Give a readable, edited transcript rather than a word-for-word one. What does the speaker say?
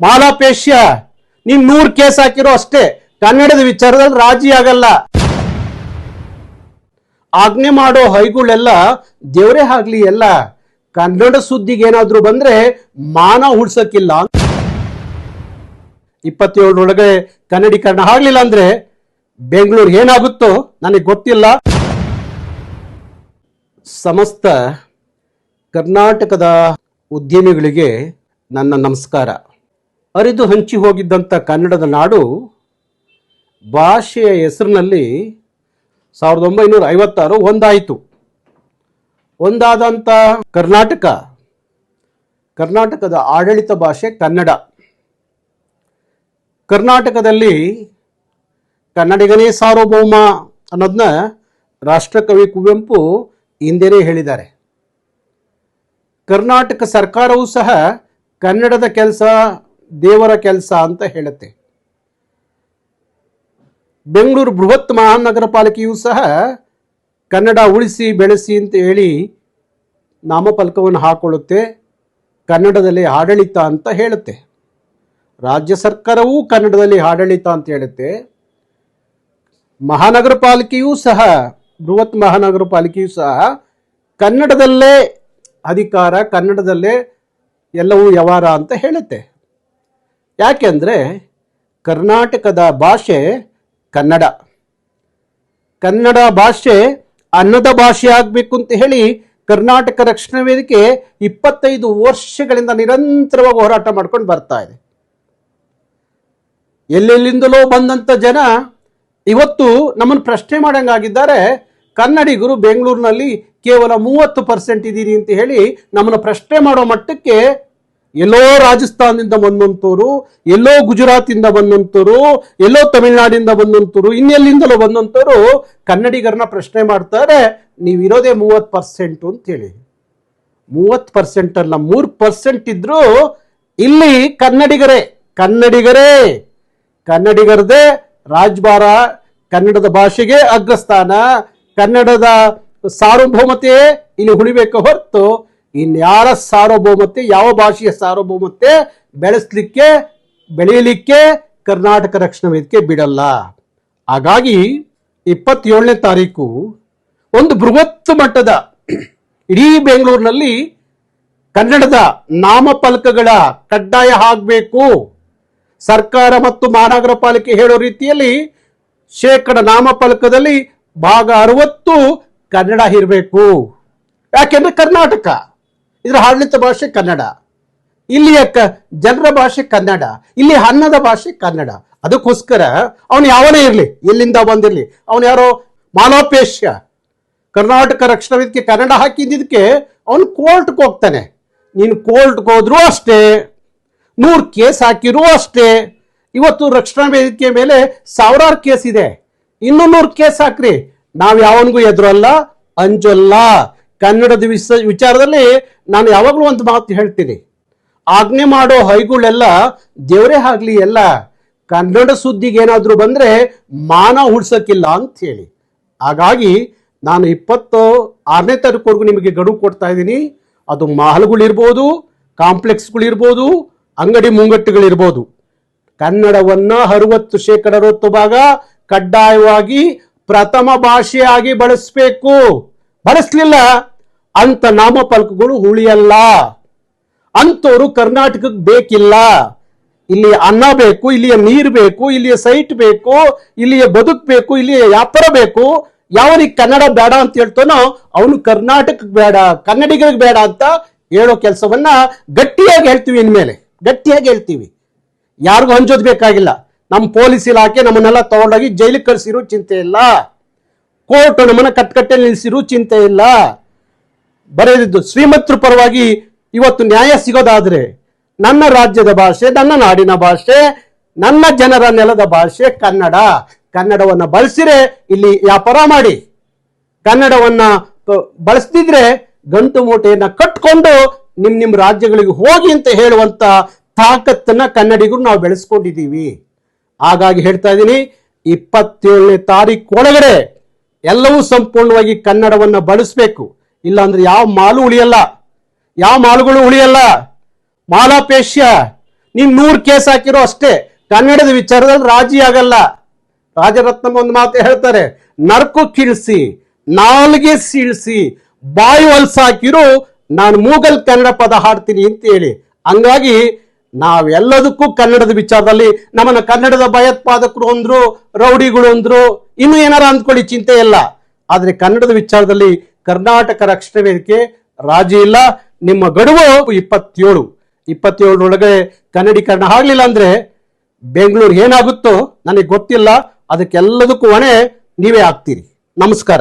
ಮಾಲಾಪೇಶ್ಯ, ನೀನ್ 100 ಕೇಸ್ ಹಾಕಿರೋ ಅಷ್ಟೇ, ಕನ್ನಡದ ವಿಚಾರದಲ್ಲಿ ರಾಜಿ ಆಗಲ್ಲ. ಆಜ್ಞೆ ಮಾಡೋ ಹೈಗಳೆಲ್ಲ ದೇವರೇ ಆಗ್ಲಿ ಎಲ್ಲ, ಕನ್ನಡ ಸುದ್ದಿಗೆ ಏನಾದ್ರೂ ಬಂದ್ರೆ ಮಾನ ಉಳ್ಸಕ್ಕಿಲ್ಲ. 27 ಕನ್ನಡೀಕರಣ ಆಗ್ಲಿಲ್ಲ ಅಂದ್ರೆ ಬೆಂಗಳೂರು ಏನಾಗುತ್ತೋ ನನಗೆ ಗೊತ್ತಿಲ್ಲ. ಸಮಸ್ತ ಕರ್ನಾಟಕದ ಉದ್ಯಮಿಗಳಿಗೆ ನನ್ನ ನಮಸ್ಕಾರ. ಅರಿದು ಹಂಚಿ ಹೋಗಿದ್ದಂಥ ಕನ್ನಡದ ನಾಡು ಭಾಷೆಯ ಹೆಸರಿನಲ್ಲಿ 1956 ಒಂದಾಯಿತು. ಒಂದಾದಂಥ ಕರ್ನಾಟಕದ ಆಡಳಿತ ಭಾಷೆ ಕನ್ನಡ. ಕರ್ನಾಟಕದಲ್ಲಿ ಕನ್ನಡಿಗನೇ ಸಾರ್ವಭೌಮ ಅನ್ನೋದನ್ನ ರಾಷ್ಟ್ರಕವಿ ಕುವೆಂಪು ಹಿಂದೆನೇ ಹೇಳಿದ್ದಾರೆ. ಕರ್ನಾಟಕ ಸರ್ಕಾರವೂ ಸಹ ಕನ್ನಡದ ಕೆಲಸ ದೇವರ ಕೆಲಸ ಅಂತ ಹೇಳುತ್ತೆ. ಬೆಂಗಳೂರು ಬೃಹತ್ ಮಹಾನಗರ ಪಾಲಿಕೆಯೂ ಸಹ ಕನ್ನಡ ಉಳಿಸಿ ಬೆಳೆಸಿ ಅಂತ ಹೇಳಿ ನಾಮಫಲಕವನ್ನು ಹಾಕೊಳ್ಳುತ್ತೆ, ಕನ್ನಡದಲ್ಲಿ ಆಡಳಿತ ಅಂತ ಹೇಳುತ್ತೆ. ರಾಜ್ಯ ಸರ್ಕಾರವೂ ಕನ್ನಡದಲ್ಲಿ ಆಡಳಿತ ಅಂತ ಹೇಳುತ್ತೆ. ಮಹಾನಗರ ಪಾಲಿಕೆಯೂ ಸಹ, ಬೃಹತ್ ಮಹಾನಗರ ಪಾಲಿಕೆಯೂ ಸಹ ಕನ್ನಡದಲ್ಲೇ ಅಧಿಕಾರ, ಕನ್ನಡದಲ್ಲೇ ಎಲ್ಲವೂ ವ್ಯವಹಾರ ಅಂತ ಹೇಳುತ್ತೆ. ಯಾಕೆಂದರೆ ಕರ್ನಾಟಕದ ಭಾಷೆ ಕನ್ನಡ. ಕನ್ನಡ ಭಾಷೆ ಅನ್ನದ ಭಾಷೆ ಆಗಬೇಕು ಅಂತ ಹೇಳಿ ಕರ್ನಾಟಕ ರಕ್ಷಣಾ ವೇದಿಕೆ 25 ವರ್ಷಗಳಿಂದ ನಿರಂತರವಾಗಿ ಹೋರಾಟ ಮಾಡ್ಕೊಂಡು ಬರ್ತಾ ಇದೆ. ಎಲ್ಲೆಲ್ಲಿಂದಲೋ ಬಂದಂಥ ಜನ ಇವತ್ತು ನಮ್ಮನ್ನು ಪ್ರಶ್ನೆ ಮಾಡಂಗಾಗಿದ್ದಾರೆ. ಕನ್ನಡಿಗರು ಬೆಂಗಳೂರಿನಲ್ಲಿ ಕೇವಲ 30% ಇದ್ದೀರಿ ಅಂತ ಹೇಳಿ ನಮ್ಮನ್ನು ಪ್ರಶ್ನೆ ಮಾಡೋ ಮಟ್ಟಕ್ಕೆ ಎಲ್ಲೋ ರಾಜಸ್ಥಾನದಿಂದ ಬಂದಂಥವ್ರು, ಎಲ್ಲೋ ಗುಜರಾತಿಂದ ಬಂದಂಥವ್ರು, ಎಲ್ಲೋ ತಮಿಳುನಾಡಿಂದ ಬಂದಂಥವ್ರು, ಇನ್ನೆಲ್ಲಿಂದಲೋ ಬಂದಂಥವ್ರು ಕನ್ನಡಿಗರನ್ನ ಪ್ರಶ್ನೆ ಮಾಡ್ತಾರೆ. ನೀವಿರೋದೇ 30% ಅಂತೇಳಿ. 30% ಅಲ್ಲ, 3% ಇದ್ರೂ ಇಲ್ಲಿ ಕನ್ನಡಿಗರದೇ ರಾಜ್ಭಾರ, ಕನ್ನಡದ ಭಾಷೆಗೆ ಅಗ್ರಸ್ಥಾನ, ಕನ್ನಡದ ಸಾರ್ವಭೌಮತೆ ಇಲ್ಲಿ ಉಳಿಬೇಕು ಹೊರತು ಇನ್ಯಾರ ಸಾರ್ವಭೌಮತೆ, ಯಾವ ಭಾಷೆಯ ಸಾರ್ವಭೌಮತೆ ಬೆಳೆಯಲಿಕ್ಕೆ ಕರ್ನಾಟಕ ರಕ್ಷಣಾ ವೇದಿಕೆ ಬಿಡಲ್ಲ. ಹಾಗಾಗಿ 27ನೇ ತಾರೀಕು ಒಂದು ಬೃಹತ್ ಮಟ್ಟದ ಇಡೀ ಬೆಂಗಳೂರಿನಲ್ಲಿ ಕನ್ನಡದ ನಾಮಫಲಕಗಳ ಕಡ್ಡಾಯ ಆಗಬೇಕು. ಸರ್ಕಾರ ಮತ್ತು ಮಹಾನಗರ ಪಾಲಿಕೆ ಹೇಳೋ ರೀತಿಯಲ್ಲಿ ಶೇಕಡ ನಾಮಫಲಕದಲ್ಲಿ ಭಾಗ 60 ಕನ್ನಡ ಇರಬೇಕು. ಯಾಕೆಂದ್ರೆ ಕರ್ನಾಟಕ ಇದರ ಆಡಳಿತ ಭಾಷೆ ಕನ್ನಡ, ಇಲ್ಲಿಯ ಜನರ ಭಾಷೆ ಕನ್ನಡ, ಇಲ್ಲಿ ಅನ್ನದ ಭಾಷೆ ಕನ್ನಡ. ಅದಕ್ಕೋಸ್ಕರ ಅವನು ಯಾವನೇ ಇರಲಿ, ಎಲ್ಲಿಂದ ಬಂದಿರಲಿ, ಅವನು ಯಾರೋ ಮಾಲಾಪೇಶ್ಯ, ಕರ್ನಾಟಕ ರಕ್ಷಣಾ ವೇದಿಕೆ ಕನ್ನಡ ಹಾಕಿದ್ದಕ್ಕೆ ಅವನು ಕೋರ್ಟ್ಗೆ ಹೋಗ್ತಾನೆ. ನೀನು ಕೋರ್ಟ್ಗೆ ಹೋದ್ರೂ ಅಷ್ಟೇ, 100 ಕೇಸ್ ಹಾಕಿರೂ ಅಷ್ಟೇ. ಇವತ್ತು ರಕ್ಷಣಾ ವೇದಿಕೆ ಮೇಲೆ 1000 ಕೇಸ್ ಇದೆ, ಇನ್ನೂ 100 ಕೇಸ್ ಹಾಕ್ರಿ, ನಾವು ಯಾವನಿಗೂ ಎದುರಲ್ಲ, ಅಂಜಲ್ಲ. ಕನ್ನಡದ ವಿಚಾರದಲ್ಲಿ ನಾನು ಯಾವಾಗಲೂ ಒಂದು ಮಾತು ಹೇಳ್ತೀನಿ, ಆಜ್ಞೆ ಮಾಡೋ ಹೈಗಳೆಲ್ಲ ದೇವರೇ ಆಗ್ಲಿ ಎಲ್ಲ, ಕನ್ನಡ ಸುದ್ದಿಗೆ ಏನಾದರೂ ಬಂದ್ರೆ ಮಾನ ಉಳ್ಸಕ್ಕಿಲ್ಲ ಅಂತ ಹೇಳಿ. ಹಾಗಾಗಿ ನಾನು 26ನೇ ತಾರೀಕುವರೆಗೂ ನಿಮಗೆ ಗಡುವು ಕೊಡ್ತಾ ಇದ್ದೀನಿ. ಅದು ಮಾಲ್ಗಳಿರ್ಬೋದು, ಕಾಂಪ್ಲೆಕ್ಸ್ಗಳಿರ್ಬೋದು, ಅಂಗಡಿ ಮುಂಗಟ್ಟುಗಳಿರ್ಬೋದು. ಕನ್ನಡವನ್ನ 60% ಭಾಗ ಕಡ್ಡಾಯವಾಗಿ ಪ್ರಥಮ ಭಾಷೆಯಾಗಿ ಬಳಸಬೇಕು. ಬಳಸಲಿಲ್ಲ ಅಂತ ನಾಮಫಲಕಗಳು ಉಳಿಯಲ್ಲ. ಅಂತವರು ಕರ್ನಾಟಕಕ್ಕೆ ಬೇಕಿಲ್ಲ. ಇಲ್ಲಿ ಅನ್ನ ಬೇಕು, ಇಲ್ಲಿಯ ನೀರು ಬೇಕು, ಇಲ್ಲಿಯ ಸೈಟ್ ಬೇಕು, ಇಲ್ಲಿಯ ಬದುಕು ಬೇಕು, ಇಲ್ಲಿಯ ವ್ಯಾಪಾರ ಬೇಕು. ಯಾವನಿಗೆ ಕನ್ನಡ ಬೇಡ ಅಂತ ಹೇಳ್ತಾನೋ ಅವನು ಕರ್ನಾಟಕಕ್ಕೆ ಬೇಡ, ಕನ್ನಡಿಗರಿಗೆ ಬೇಡ ಅಂತ ಹೇಳೋ ಕೆಲಸವನ್ನ ಗಟ್ಟಿಯಾಗಿ ಹೇಳ್ತೀವಿ. ಇನ್ಮೇಲೆ ಗಟ್ಟಿಯಾಗಿ ಹೇಳ್ತೀವಿ, ಯಾರಿಗೂ ಹಂಚೋದು ಬೇಕಾಗಿಲ್ಲ. ನಮ್ಮ ಪೊಲೀಸ್ ಇಲಾಖೆ ನಮ್ಮನ್ನೆಲ್ಲ ತಗೊಂಡೋಗಿ ಜೈಲಿಗೆ ಕಳಿಸಿರೋ ಚಿಂತೆ ಇಲ್ಲ, ಕೋರ್ಟ್ ನಮ್ಮನ್ನ ಕಟ್ಟಕಟ್ಟೆ ನಿಲ್ಲಿಸಿರೋ ಚಿಂತೆ ಇಲ್ಲ. ಬರೆದಿದ್ದು ಶ್ರೀಮಂತರ ಪರವಾಗಿ ಇವತ್ತು ನ್ಯಾಯ ಸಿಗೋದಾದ್ರೆ ನನ್ನ ರಾಜ್ಯದ ಭಾಷೆ, ನನ್ನ ನಾಡಿನ ಭಾಷೆ, ನನ್ನ ಜನರ ನೆಲದ ಭಾಷೆ ಕನ್ನಡ. ಕನ್ನಡವನ್ನ ಬಳಸಿರೆ ಇಲ್ಲಿ ವ್ಯಾಪಾರ ಮಾಡಿ, ಕನ್ನಡವನ್ನ ಬಳಸ್ತಿದ್ರೆ ಗಂಟು ಮೂಟೆಯನ್ನ ಕಟ್ಕೊಂಡು ನಿಮ್ಮ ರಾಜ್ಯಗಳಿಗೆ ಹೋಗಿ ಅಂತ ಹೇಳುವಂತ ತಾಕತ್ತನ್ನ ಕನ್ನಡಿಗರು ನಾವು ಬೆಳೆಸ್ಕೊಂಡಿದ್ದೀವಿ. ಹಾಗಾಗಿ ಹೇಳ್ತಾ ಇದ್ದೀನಿ, 27ನೇ ತಾರೀಕು ಒಳಗಡೆ ಎಲ್ಲವೂ ಸಂಪೂರ್ಣವಾಗಿ ಕನ್ನಡವನ್ನ ಬಳಸಬೇಕು. ಇಲ್ಲಾಂದ್ರೆ ಯಾವ ಮಾಲು ಉಳಿಯಲ್ಲ, ಯಾವ ಮಾಲುಗಳು ಉಳಿಯಲ್ಲ. ಮಾಲಾಪೇಶ್ಯ ನೀನ್ 100 ಕೇಸ್ ಹಾಕಿರೋ ಅಷ್ಟೇ. ಕನ್ನಡದ ವಿಚಾರದಲ್ಲಿ ರಾಜಿ ಆಗಲ್ಲ. ರಾಜರತ್ನಂ ಒಂದು ಮಾತು ಹೇಳ್ತಾರೆ, ನರ್ಕು ಕೀಳ್ಸಿ, ನಾಲ್ಗೆ ಸೀಳ್ಸಿ, ಬಾಯಿ ಹೊಲ್ಸಾಕಿರು, ನಾನು ಮೂಗಲ್ ಕನ್ನಡ ಪದ ಹಾಡ್ತೀನಿ ಅಂತ ಹೇಳಿ. ಹಂಗಾಗಿ ನಾವೆಲ್ಲದಕ್ಕೂ ಕನ್ನಡದ ವಿಚಾರದಲ್ಲಿ ನಮ್ಮನ್ನ ಕನ್ನಡದ ಭಯೋತ್ಪಾದಕರು ಅಂದ್ರು, ರೌಡಿಗಳು ಅಂದ್ರು, ಇನ್ನು ಏನಾರ ಅಂದ್ಕೊಳ್ಳಿ, ಚಿಂತೆ ಇಲ್ಲ. ಆದ್ರೆ ಕನ್ನಡದ ವಿಚಾರದಲ್ಲಿ ಕರ್ನಾಟಕ ರಕ್ಷಣಾ ವೇದಿಕೆ ರಾಜಿ ಇಲ್ಲ. ನಿಮ್ಮ ಗಡುವು 27 ಕನ್ನಡೀಕರಣ ಆಗ್ಲಿಲ್ಲ ಅಂದ್ರೆ ಬೆಂಗಳೂರು ಏನಾಗುತ್ತೋ ನನಗೆ ಗೊತ್ತಿಲ್ಲ. ಅದಕ್ಕೆಲ್ಲದಕ್ಕೂ ಹೊಣೆ ನೀವೇ ಆಗ್ತೀರಿ. ನಮಸ್ಕಾರ.